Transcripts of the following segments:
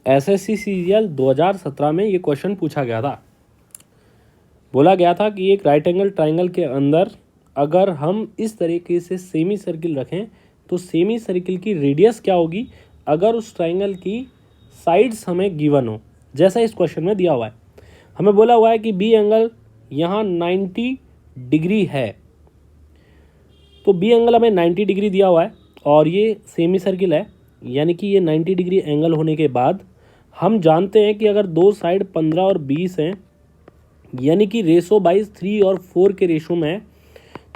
SSC CGL 2017 में ये question पूछा गया था। बोला गया था कि एक राइट एंगल ट्राइंगल के अंदर अगर हम इस तरीके से सेमी सर्किल रखें तो सेमी सर्किल की रेडियस क्या होगी अगर उस ट्राइंगल की साइड्स हमें गिवन हो, जैसा इस क्वेश्चन में दिया हुआ है। हमें बोला हुआ है कि बी एंगल यहाँ 90 डिग्री है, तो बी एंगल हमें 90 डिग्री दिया हुआ है और ये सेमी सर्किल है, यानी कि ये 90 डिग्री एंगल होने के बाद हम जानते हैं कि अगर दो साइड 15 और 20 हैं, यानी कि रेशो बाइज 3 और 4 के रेशो में है,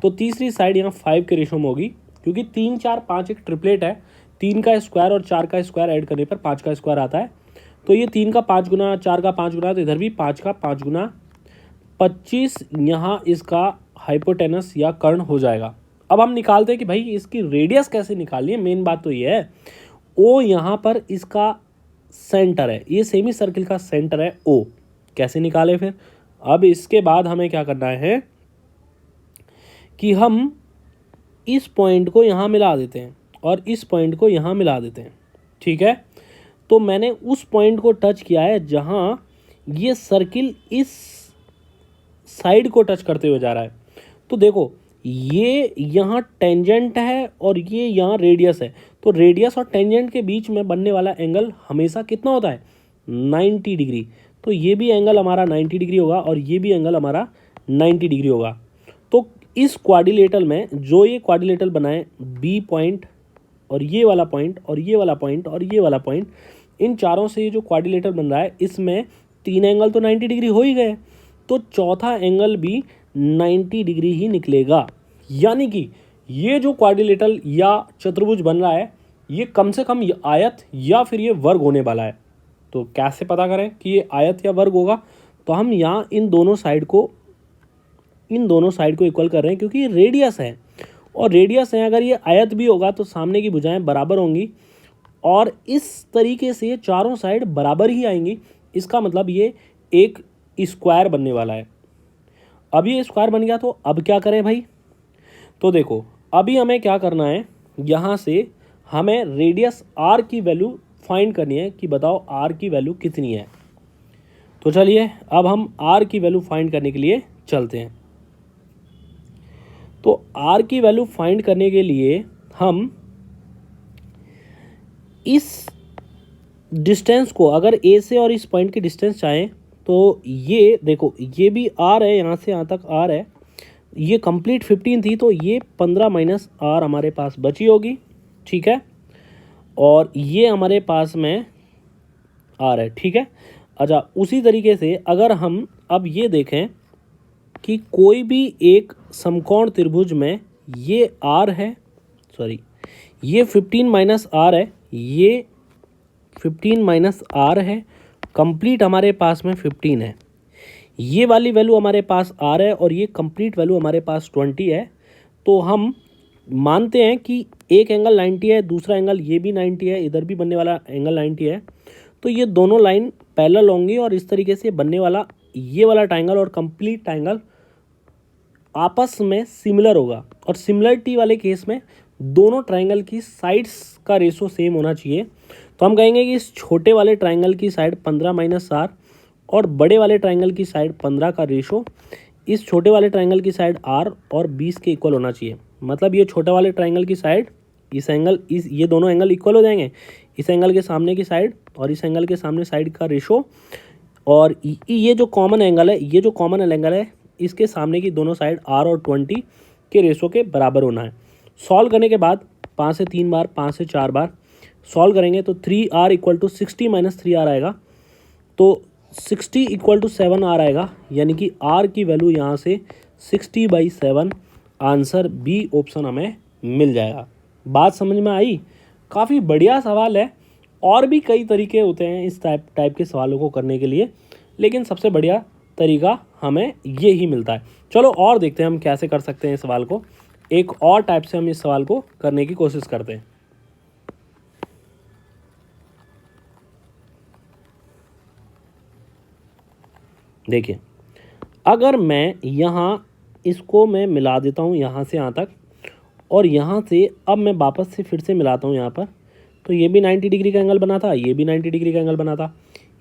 तो तीसरी साइड यहाँ 5 के रेशो में होगी, क्योंकि 3 4 5 एक ट्रिपलेट है। 3 का स्क्वायर और 4 का स्क्वायर ऐड करने पर 5 का स्क्वायर आता है। तो ये 3 का 5 गुना, 4 का 5 गुना, तो इधर भी 5 का 5 गुना 25 यहाँ इसका हाइपोटेनस या कर्ण हो जाएगा। अब हम निकालते हैं कि भाई इसकी रेडियस कैसे निकालनी है। मेन बात तो ये है, ओ यहाँ पर इसका सेंटर है, ये सेमी सर्किल का सेंटर है ओ। कैसे निकाले फिर? अब इसके बाद हमें क्या करना है कि हम इस पॉइंट को यहाँ मिला देते हैं और इस पॉइंट को यहाँ मिला देते हैं। ठीक है, तो मैंने उस पॉइंट को टच किया है जहाँ ये सर्किल इस साइड को टच करते हुए जा रहा है। तो देखो, ये यहाँ टेंजेंट है और ये यहाँ रेडियस है, तो रेडियस और टेंजेंट के बीच में बनने वाला एंगल हमेशा कितना होता है? 90 डिग्री। तो ये भी एंगल हमारा 90 डिग्री होगा और ये भी एंगल हमारा 90 डिग्री होगा। तो इस क्वाड्रिलेटरल में जो ये क्वाड्रिलेटरल बनाए, बी पॉइंट और ये वाला पॉइंट और ये वाला पॉइंट और ये वाला पॉइंट, इन चारों से ये जो क्वाड्रिलेटरल बन रहा है, इसमें 3 एंगल तो 90 डिग्री हो ही गए, तो चौथा एंगल भी 90 डिग्री ही निकलेगा। यानी कि ये जो क्वाड्रिलेटरल या चतुर्भुज बन रहा है, ये कम से कम ये आयत या फिर ये वर्ग होने वाला है। तो कैसे पता करें कि ये आयत या वर्ग होगा? तो हम यहाँ इन दोनों साइड को इक्वल कर रहे हैं, क्योंकि ये रेडियस है और रेडियस है। अगर ये आयत भी होगा तो सामने की भुजाएं बराबर होंगी और इस तरीके से ये चारों साइड बराबर ही आएंगी। इसका मतलब ये एक स्क्वायर बनने वाला है। अब ये स्क्वायर बन गया, तो अब क्या करें भाई? तो देखो, अभी हमें क्या करना है, यहाँ से हमें रेडियस आर की वैल्यू फाइंड करनी है कि बताओ आर की वैल्यू कितनी है। तो चलिए अब हम आर की वैल्यू फाइंड करने के लिए चलते हैं। तो आर की वैल्यू फाइंड करने के लिए हम इस डिस्टेंस को, अगर ए से और इस पॉइंट की डिस्टेंस चाहें तो ये देखो, ये भी आर है, यहाँ से यहाँ तक आर है, ये कंप्लीट 15 थी, तो ये 15 माइनस आर हमारे पास बची होगी। ठीक है, और ये हमारे पास में आर है। ठीक है, अच्छा, उसी तरीके से अगर हम अब ये देखें कि कोई भी एक समकोण त्रिभुज में ये आर है, सॉरी ये 15 माइनस आर है, ये 15 माइनस आर है, कंप्लीट हमारे पास में 15 है, ये वाली वैल्यू हमारे पास आर है और ये कंप्लीट वैल्यू हमारे पास 20 है। तो हम मानते हैं कि एक एंगल 90 है, दूसरा एंगल ये भी 90 है, इधर भी बनने वाला एंगल 90 है, तो ये दोनों लाइन पैरेलल होंगी और इस तरीके से बनने वाला ये वाला ट्रायंगल और कंप्लीट ट्रायंगल आपस में सिमिलर होगा। और सिमिलरिटी वाले केस में दोनों ट्रायंगल की साइड्स का रेशो सेम होना चाहिए। तो हम कहेंगे कि इस छोटे वाले ट्रायंगल की साइड 15 माइनस आर और बड़े वाले ट्रायंगल की साइड 15 का रेशो इस छोटे वाले ट्रायंगल की साइड आर और 20 के इक्वल होना चाहिए। मतलब ये छोटे वाले ट्रायंगल की साइड, इस एंगल, ये दोनों एंगल इक्वल हो जाएंगे, इस एंगल के सामने की साइड और इस एंगल के सामने साइड का रेशो, और ये जो कॉमन एंगल है, ये जो कॉमन एंगल है, इसके सामने की दोनों साइड आर और 20 के रेशो के बराबर होना है। सॉल्व करने के बाद 5 से 3 बार, 5 से 4 बार सॉल्व करेंगे तो 3r equal to 60 minus 3r आएगा, तो 60 इक्वल टू 7r आएगा, यानी कि r की वैल्यू यहाँ से 60/7, आंसर बी ऑप्शन हमें मिल जाएगा। बात समझ में आई? काफ़ी बढ़िया सवाल है, और भी कई तरीके होते हैं इस टाइप के सवालों को करने के लिए, लेकिन सबसे बढ़िया तरीका हमें ये ही मिलता है। चलो और देखते हैं हम कैसे कर सकते हैं इस सवाल को। एक और टाइप से हम इस सवाल को करने की कोशिश करते हैं। देखिए, अगर मैं यहाँ इसको मैं मिला देता हूँ यहाँ से यहाँ तक, और यहाँ से अब मैं वापस से फिर से मिलाता हूँ यहाँ पर, तो ये भी 90 डिग्री का एंगल बना था, ये भी 90 डिग्री का एंगल बना था।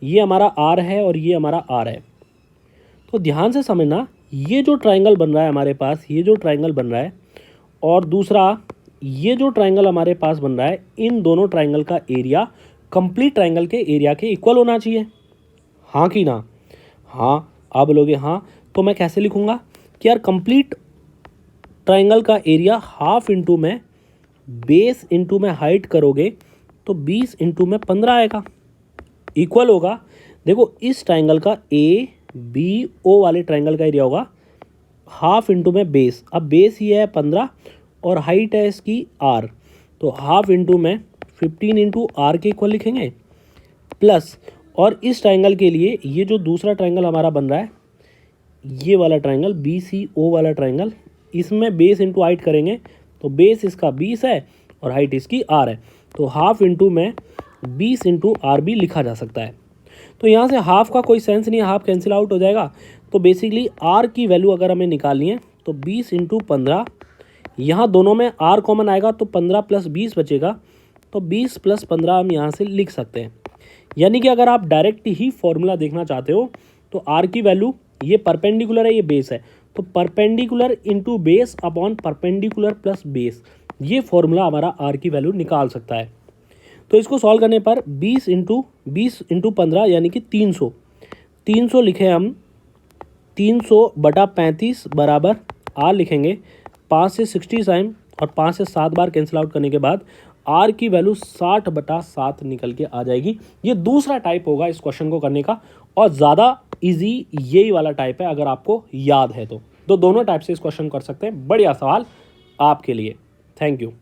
ये हमारा आर है और ये हमारा आर है। तो ध्यान से समझना, ये जो ट्राइंगल बन रहा है हमारे पास, ये जो ट्राइंगल बन रहा है, और दूसरा ये जो ट्राइंगल हमारे पास बन रहा है, इन दोनों ट्राइंगल का एरिया कंप्लीट ट्राइंगल के एरिया के इक्वल होना चाहिए। हाँ कि ना? हाँ। आप बोलोगे हाँ, तो मैं कैसे लिखूँगा कि यार कंप्लीट ट्राइंगल का एरिया हाफ इंटू में बेस इंटू में हाइट करोगे तो 20 इंटू में 15 आएगा, इक्वल होगा। देखो इस ट्राइंगल का ए बी ओ वाले ट्राइंगल का एरिया होगा हाफ इंटू में बेस। अब बेस ये है 15 और हाइट है इसकी आर, तो हाफ इंटू में 15 इंटू आर के इक्वल लिखेंगे प्लस, और इस ट्राइंगल के लिए ये जो दूसरा ट्राइंगल हमारा बन रहा है, ये वाला ट्राइंगल बी सी ओ वाला ट्राइंगल, इसमें बेस इंटू हाइट करेंगे तो बेस इसका 20 है और हाइट इसकी आर है, तो हाफ इंटू में 20 इंटू आर भी लिखा जा सकता है। तो यहाँ से हाफ का कोई सेंस नहीं है, हाफ कैंसिल आउट हो जाएगा। तो बेसिकली आर की वैल्यू अगर हमें निकालनी है तो 20 इंटू 15, यहाँ दोनों में आर कॉमन आएगा तो 15 प्लस 20 बचेगा, तो 20 प्लस 15 हम यहाँ से लिख सकते हैं। यानी कि अगर आप डायरेक्ट ही फॉर्मूला देखना चाहते हो तो आर की वैल्यू, ये परपेंडिकुलर है ये बेस है, तो perpendicular into base upon perpendicular plus base, ये फॉर्मूला हमारा आर की वैल्यू निकाल सकता है। तो इसको सॉल्व करने पर 20 इंटू 15 यानी कि 300 लिखे हम, 300 बटा 35 बराबर आर लिखेंगे। 5 से 60 टाइम और 5 से 7 बार कैंसिल आउट करने के बाद आर की वैल्यू 60 बटा 7 निकल के आ जाएगी। ये दूसरा टाइप होगा इस क्वेश्चन को करने का, और ज़्यादा इजी यही वाला टाइप है अगर आपको याद है तो दोनों टाइप से इस क्वेश्चन कर सकते हैं। बढ़िया सवाल आपके लिए, थैंक यू।